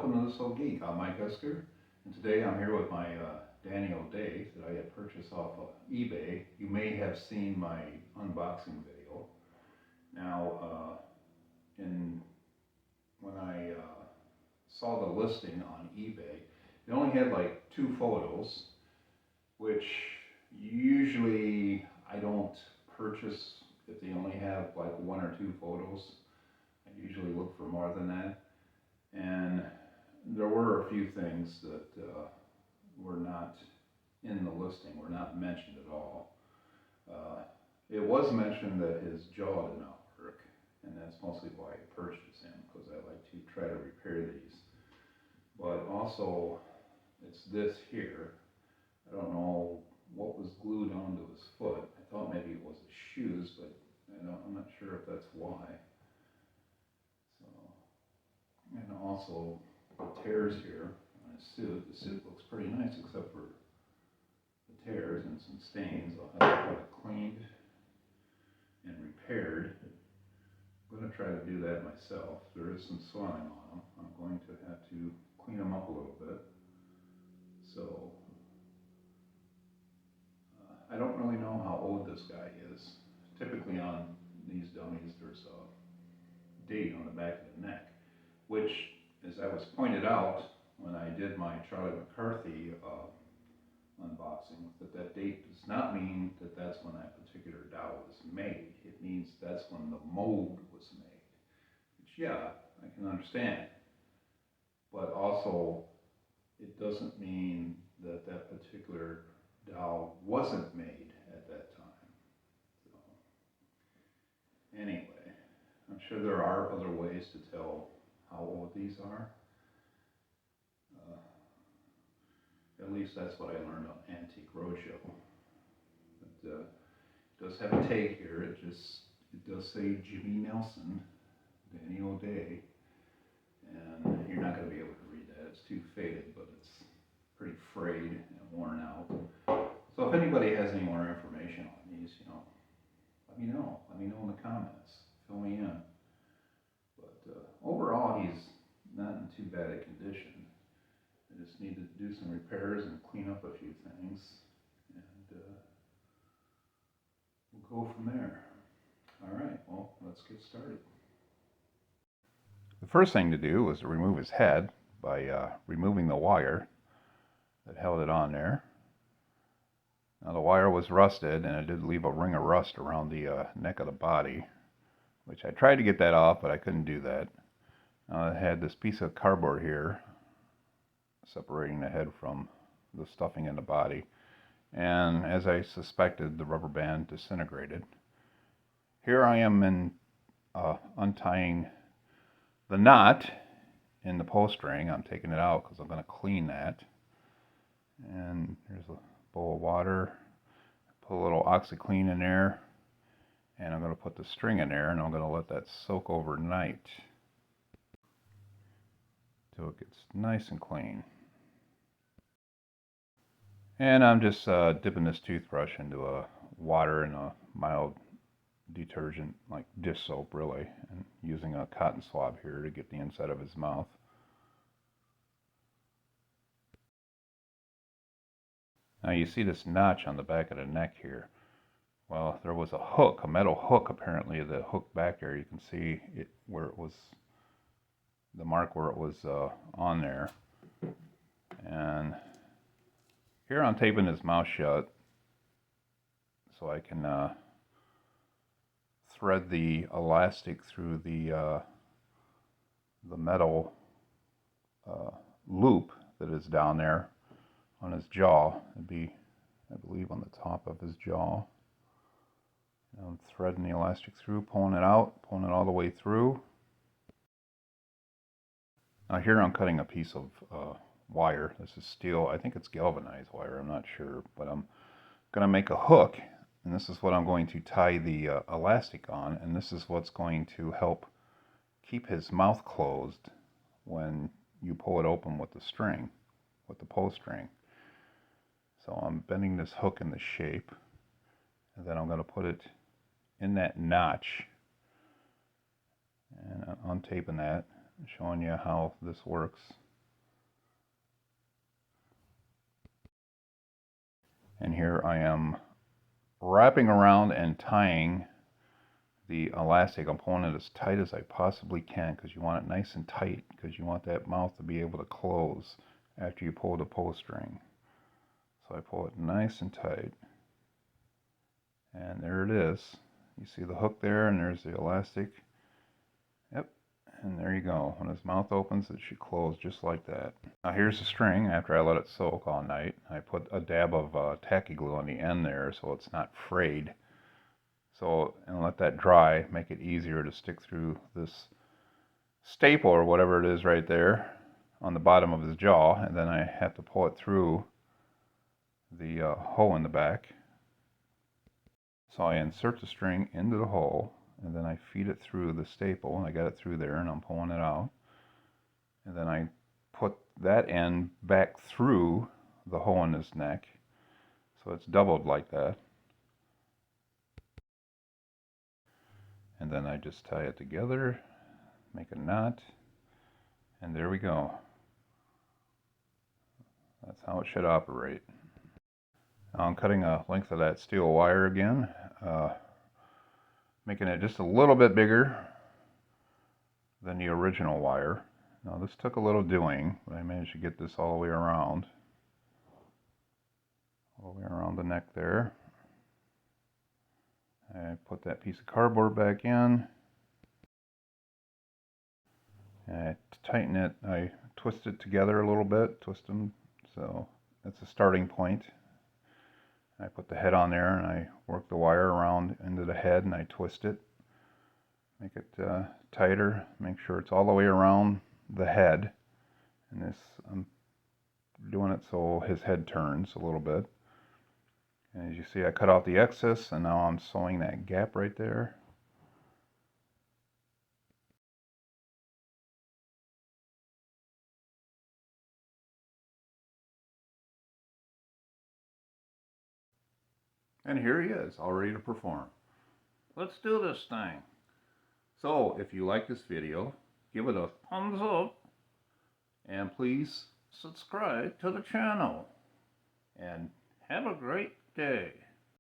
welcome to This Old Geek. I'm Mike Esker, and today I'm here with my Daniel Day that I had purchased off of eBay. You may have seen my unboxing video. Now, when I saw the listing on eBay, it only had like 2 photos, which usually I don't purchase if they only have like 1 or 2 photos. I usually look for more than that. And there were a few things that were not in the listing, were not mentioned at all. It was mentioned that his jaw did not work, and that's mostly why I purchased him, because I like to try to repair these. But also, it's this here. I don't know what was glued onto his foot. I thought maybe it was his shoes, but I'm not sure if that's why. And also the tears here on his suit. The suit looks pretty nice except for the tears and some stains. I'll have to have it cleaned and repaired. I'm going to try to do that myself. There is some swelling on them. I'm going to have to clean them up a little bit. So I don't really know how old this guy is. Typically on these dummies there's a date on the back of the neck, which, as I was pointed out when I did my Charlie McCarthy unboxing, that date does not mean that that's when that particular doll was made. It means that's when the mold was made, which, yeah, I can understand. But also, it doesn't mean that that particular doll wasn't made at that time. So, anyway, I'm sure there are other ways to tell how old these are. At least that's what I learned on Antique Roadshow. But it does have a tag here. It does say Jimmy Nelson, Danny O'Day, and you're not going to be able to read that. It's too faded, but it's pretty frayed and worn out. So if anybody has any more information on these, let me know. Let me know in the comments. Fill me in. But overall, he's not in too bad a condition. I just need to do some repairs and clean up a few things, and we'll go from there. All right, well, let's get started. The first thing to do was to remove his head by removing the wire that held it on there. Now the wire was rusted, and it did leave a ring of rust around the neck of the body, which I tried to get that off, but I couldn't do that. I had this piece of cardboard here separating the head from the stuffing in the body, and as I suspected, the rubber band disintegrated. Here I am untying the knot in the pull string. I'm taking it out because I'm going to clean that. And here's a bowl of water. Put a little OxyClean in there, and I'm going to put the string in there, and I'm going to let that soak overnight till it gets nice and clean. And I'm just dipping this toothbrush into water and a mild detergent, like dish soap really, and using a cotton swab here to get the inside of his mouth. Now you see this notch on the back of the neck here. Well, there was a hook, a metal hook apparently, that hooked back there. You can see it where it was, the mark where it was on there. And here I'm taping his mouth shut so I can thread the elastic through the metal loop that is down there on his jaw. It'd be, I believe, on the top of his jaw. I'm threading the elastic through, pulling it out, pulling it all the way through. Now here I'm cutting a piece of wire. This is steel. I think it's galvanized wire. I'm not sure, but I'm going to make a hook, and this is what I'm going to tie the elastic on, and this is what's going to help keep his mouth closed when you pull it open with the string, with the pull string. So I'm bending this hook in the shape, and then I'm going to put it in that notch, and I'm untaping that, showing you how this works. And here I am wrapping around and tying the elastic. I'm pulling it as tight as I possibly can because you want it nice and tight, because you want that mouth to be able to close after you pull the pull string. So I pull it nice and tight, and there it is. You see the hook there, and there's the elastic. Yep, and there you go. When his mouth opens, it should close just like that. Now here's the string. After I let it soak all night, I put a dab of tacky glue on the end there so it's not frayed. So, and let that dry, make it easier to stick through this staple or whatever it is right there on the bottom of his jaw, and then I have to pull it through the hole in the back. So I insert the string into the hole, and then I feed it through the staple, and I got it through there, and I'm pulling it out. And then I put that end back through the hole in his neck, so it's doubled like that. And then I just tie it together, make a knot, and there we go. That's how it should operate. Now I'm cutting a length of that steel wire again, making it just a little bit bigger than the original wire. Now this took a little doing, but I managed to get this all the way around the neck there. I put that piece of cardboard back in, and to tighten it, I twist it together a little bit, twist them, so that's a starting point. I put the head on there, and I work the wire around into the head, and I twist it, make it tighter, make sure it's all the way around the head. And this, I'm doing it so his head turns a little bit. And as you see, I cut out the excess, and now I'm sewing that gap right there. And here he is, all ready to perform. Let's do this thing. So, if you like this video, give it a thumbs up, and please subscribe to the channel. And have a great day.